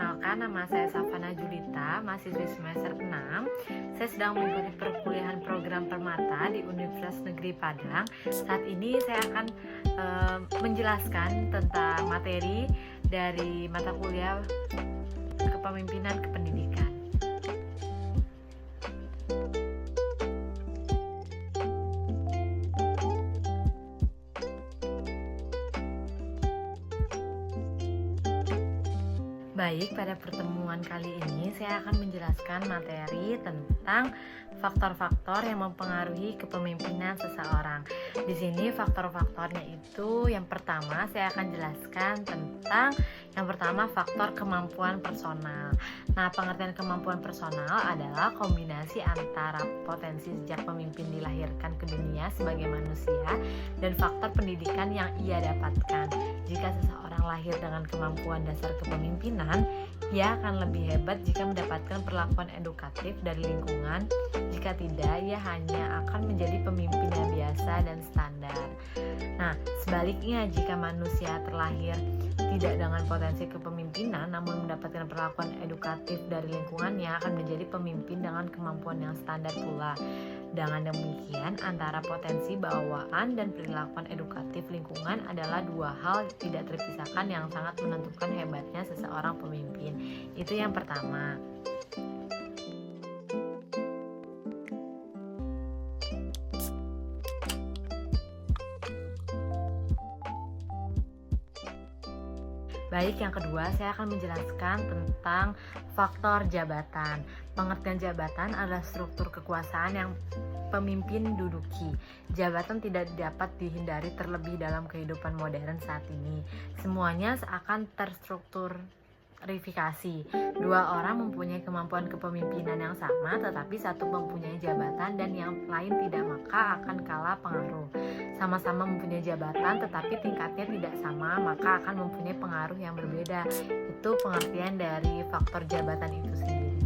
Perkenalkan, nama saya Safana Julita, mahasiswi semester 6. Saya sedang mengikuti perkuliahan program Permata di Universitas Negeri Padang. Saat ini saya akan menjelaskan tentang materi dari mata kuliah Kepemimpinan Kependidikan. Baik, pada pertemuan kali ini saya akan menjelaskan materi tentang faktor-faktor yang mempengaruhi kepemimpinan seseorang. Di sini faktor-faktornya itu yang pertama saya akan jelaskan tentang faktor kemampuan personal. Nah, pengertian kemampuan personal adalah kombinasi antara potensi sejak pemimpin dilahirkan ke dunia sebagai manusia dan faktor pendidikan yang ia dapatkan. Jika seseorang lahir dengan kemampuan dasar kepemimpinan, ia akan lebih hebat jika mendapatkan perlakuan edukatif dari lingkungan. Jika tidak, ia hanya akan menjadi pemimpin yang biasa dan standar. Nah, sebaliknya jika manusia terlahir tidak dengan potensi kepemimpinan namun mendapatkan perlakuan edukatif dari lingkungannya, akan menjadi pemimpin dengan kemampuan yang standar pula. Dengan demikian, antara potensi bawaan dan perilakuan edukatif lingkungan adalah dua hal tidak terpisahkan yang sangat menentukan hebatnya seseorang pemimpin. Itu yang pertama. Baik, yang kedua saya akan menjelaskan tentang faktor jabatan. Pengertian jabatan adalah struktur kekuasaan yang pemimpin duduki. Jabatan tidak dapat dihindari terlebih dalam kehidupan modern saat ini. Semuanya akan terstrukturifasi. Dua orang mempunyai kemampuan kepemimpinan yang sama, tetapi satu mempunyai jabatan dan yang lain tidak, maka akan kalah pengaruh. Sama-sama mempunyai jabatan tetapi tingkatnya tidak sama, maka akan mempunyai pengaruh yang berbeda. Itu pengertian dari faktor jabatan itu sendiri.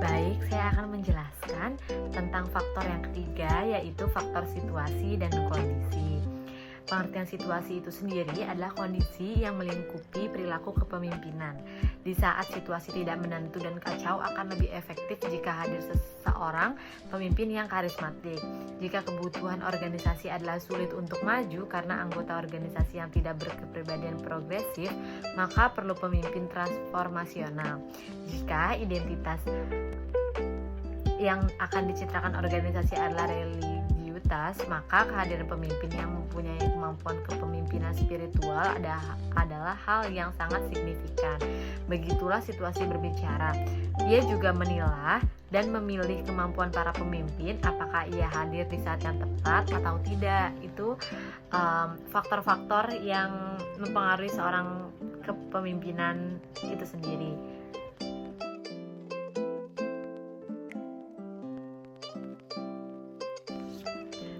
Baik, saya akan menjelaskan tentang faktor yang ketiga, yaitu faktor situasi dan kondisi. Pengertian situasi itu sendiri adalah kondisi yang melingkupi perilaku kepemimpinan. Di saat situasi tidak menentu dan kacau, akan lebih efektif jika hadir seseorang pemimpin yang karismatik. Jika kebutuhan organisasi adalah sulit untuk maju karena anggota organisasi yang tidak berkepribadian progresif, maka perlu pemimpin transformasional. Jika identitas yang akan diciptakan organisasi adalah religiusitas, maka kehadiran pemimpin yang mempunyai kemampuan kepemimpinan spiritual adalah hal yang sangat signifikan. Begitulah situasi berbicara. Ia juga menilah dan memilih kemampuan para pemimpin, apakah ia hadir di saat yang tepat atau tidak. Itu faktor-faktor yang mempengaruhi seorang kepemimpinan itu sendiri.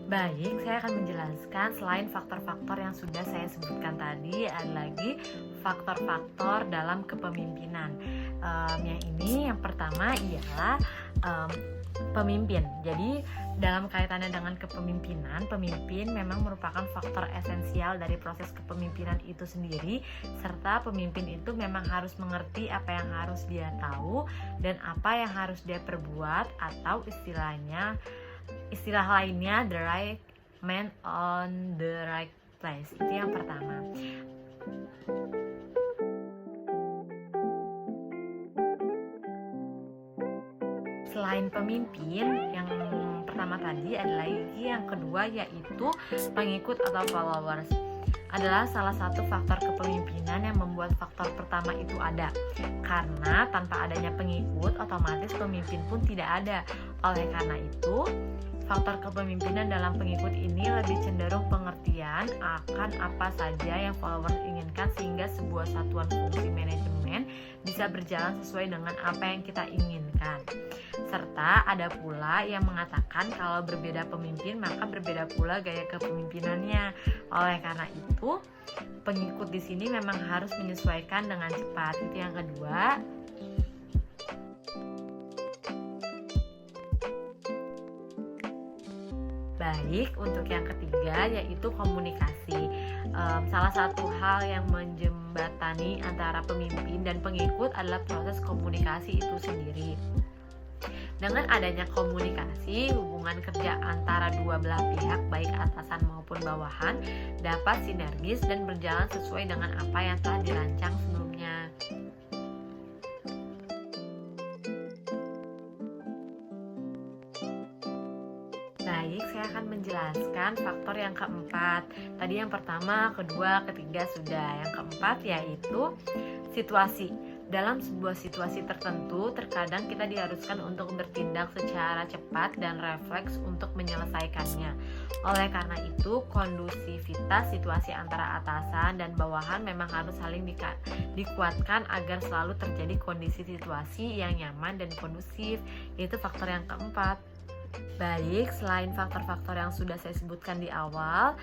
Baik, saya akan menjelaskan selain faktor-faktor yang sudah saya sebutkan tadi, ada lagi faktor-faktor dalam kepemimpinan. Yang pertama ialah pemimpin. Jadi dalam kaitannya dengan kepemimpinan, pemimpin memang merupakan faktor esensial dari proses kepemimpinan itu sendiri, serta pemimpin itu memang harus mengerti apa yang harus dia tahu dan apa yang harus dia perbuat, atau istilah lainnya the right man on the right place. Itu yang pertama. Selain pemimpin, yang pertama tadi ada lagi yang kedua, yaitu pengikut atau followers. Adalah salah satu faktor kepemimpinan yang membuat faktor pertama itu ada. Karena tanpa adanya pengikut, otomatis pemimpin pun tidak ada. Oleh karena itu, faktor kepemimpinan dalam pengikut ini lebih cenderung pengertian akan apa saja yang followers inginkan, sehingga sebuah satuan fungsi manajemen bisa berjalan sesuai dengan apa yang kita inginkan. Serta ada pula yang mengatakan kalau berbeda pemimpin maka berbeda pula gaya kepemimpinannya. Oleh karena itu, pengikut di sini memang harus menyesuaikan dengan cepat. Itu yang kedua. Baik, untuk yang ketiga yaitu komunikasi. Salah satu hal yang menjembatani antara pemimpin dan pengikut adalah proses komunikasi itu sendiri. Dengan adanya komunikasi, hubungan kerja antara dua belah pihak, baik atasan maupun bawahan, dapat sinergis dan berjalan sesuai dengan apa yang telah dirancang sebelumnya. Baik, saya akan menjelaskan faktor yang keempat. Tadi yang pertama, kedua, ketiga sudah. Yang keempat yaitu situasi. Dalam sebuah situasi tertentu, terkadang kita diharuskan untuk bertindak secara cepat dan refleks untuk menyelesaikannya. Oleh karena itu, kondusivitas situasi antara atasan dan bawahan memang harus saling dikuatkan agar selalu terjadi kondisi situasi yang nyaman dan kondusif. Itu faktor yang keempat. Baik, selain faktor-faktor yang sudah saya sebutkan di awal,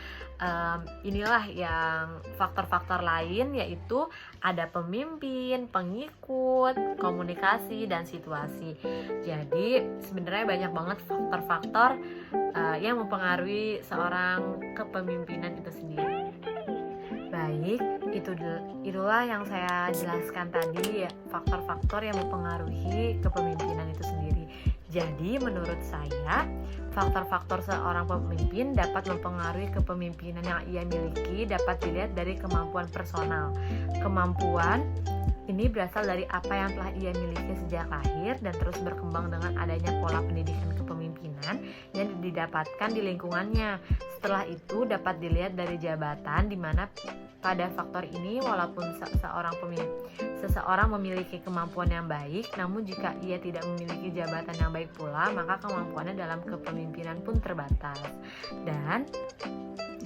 inilah yang faktor-faktor lain, yaitu ada pemimpin, pengikut, komunikasi, dan situasi. Jadi sebenarnya banyak banget faktor-faktor yang mempengaruhi seorang kepemimpinan itu sendiri. Baik, itulah yang saya jelaskan tadi, ya, faktor-faktor yang mempengaruhi kepemimpinan itu sendiri. Jadi menurut saya, faktor-faktor seorang pemimpin dapat mempengaruhi kepemimpinan yang ia miliki dapat dilihat dari kemampuan personal. Kemampuan ini berasal dari apa yang telah ia miliki sejak lahir dan terus berkembang dengan adanya pola pendidikan kepemimpinan yang didapatkan di lingkungannya. Setelah itu dapat dilihat dari jabatan, di mana pada faktor ini walaupun seseorang memiliki kemampuan yang baik, namun jika ia tidak memiliki jabatan yang baik pula, maka kemampuannya dalam kepemimpinan pun terbatas. Dan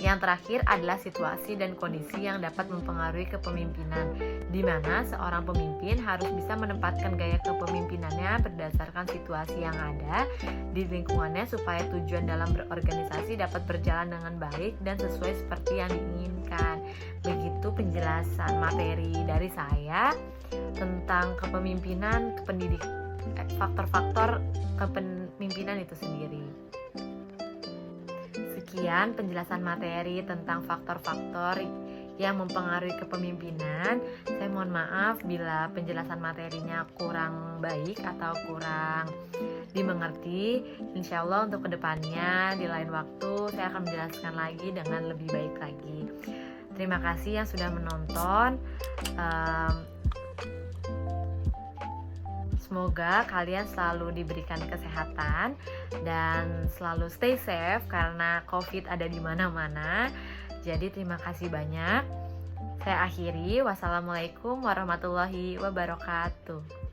yang terakhir adalah situasi dan kondisi yang dapat mempengaruhi kepemimpinan, di mana seorang pemimpin harus bisa menempatkan gaya kepemimpinannya berdasarkan situasi yang ada di lingkungannya supaya tujuan dalam berorganisasi dapat berjalan dengan baik dan sesuai seperti yang diinginkan. Begitu penjelasan materi dari saya tentang kepemimpinan, faktor-faktor kepemimpinan itu sendiri. Sekian penjelasan materi tentang faktor-faktor yang mempengaruhi kepemimpinan. Saya mohon maaf bila penjelasan materinya kurang baik atau kurang dimengerti. Insya Allah untuk kedepannya di lain waktu saya akan menjelaskan lagi dengan lebih baik lagi. Terima kasih yang sudah menonton. Semoga kalian selalu diberikan kesehatan dan selalu stay safe karena COVID ada di mana-mana. Jadi terima kasih banyak. Saya akhiri. Wassalamualaikum warahmatullahi wabarakatuh.